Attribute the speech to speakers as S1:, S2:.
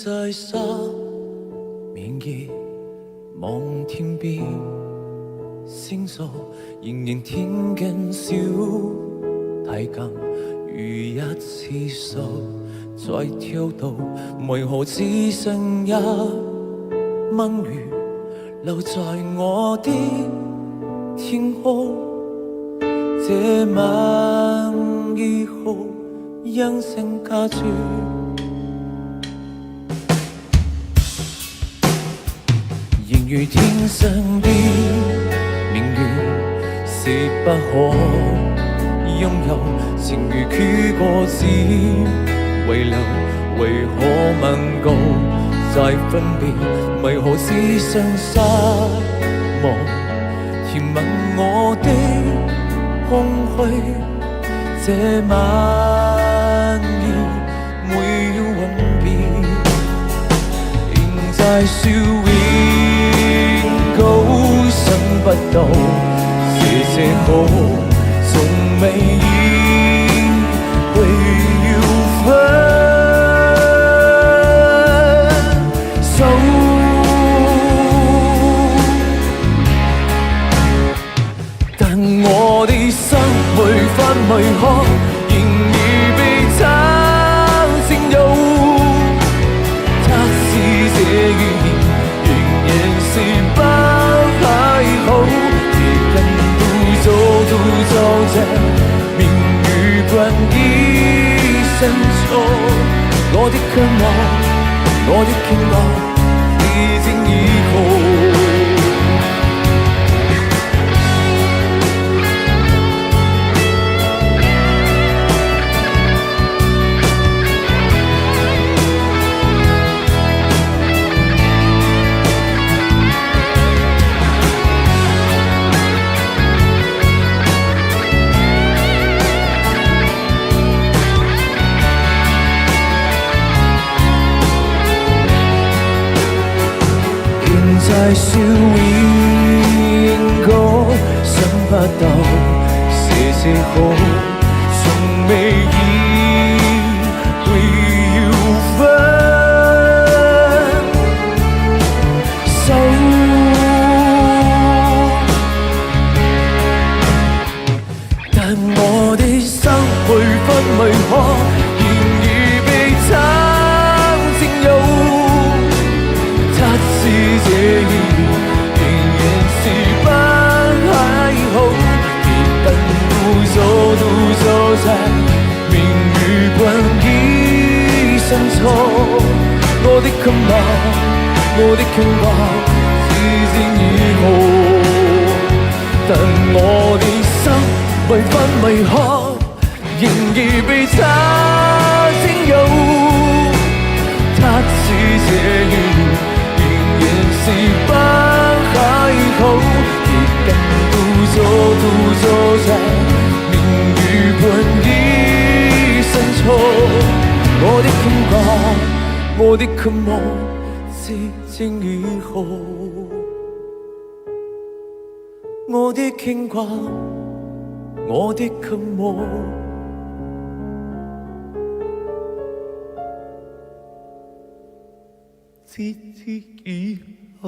S1: 在沙面熱望天邊星數，仍然聽見小提琴如一次數在跳動，為何只剩一蚊魚留在我的天空？這晚以後音聲加注，仍如天上的明月，是不可擁有，情如曲過只遺留，為何問告再分別？為何只剩失望填滿我的空虛？這晚已沒有吻別，仍在笑永久，想不到是這好，從未意會要分手，但我的心每分每刻仍已被他佔有，他是這語言仍然是不太好，也跟不走這命與關於深處，我的渴望，我的傾慕已經以後。在笑永久，想不到是這好，從未意會要分手，但我的心每分每刻仍已被他佔有，是這語言仍然是不太好，也跟不走在命與關於深處，我的渴望，我的傾慕已經以後，但我的心每分每刻仍已被他佔有，他是這語言是不太好，也跟不走在命與關於深處，我的牽掛，我的渴望接近以後，我的牽掛，我的渴望接近以後。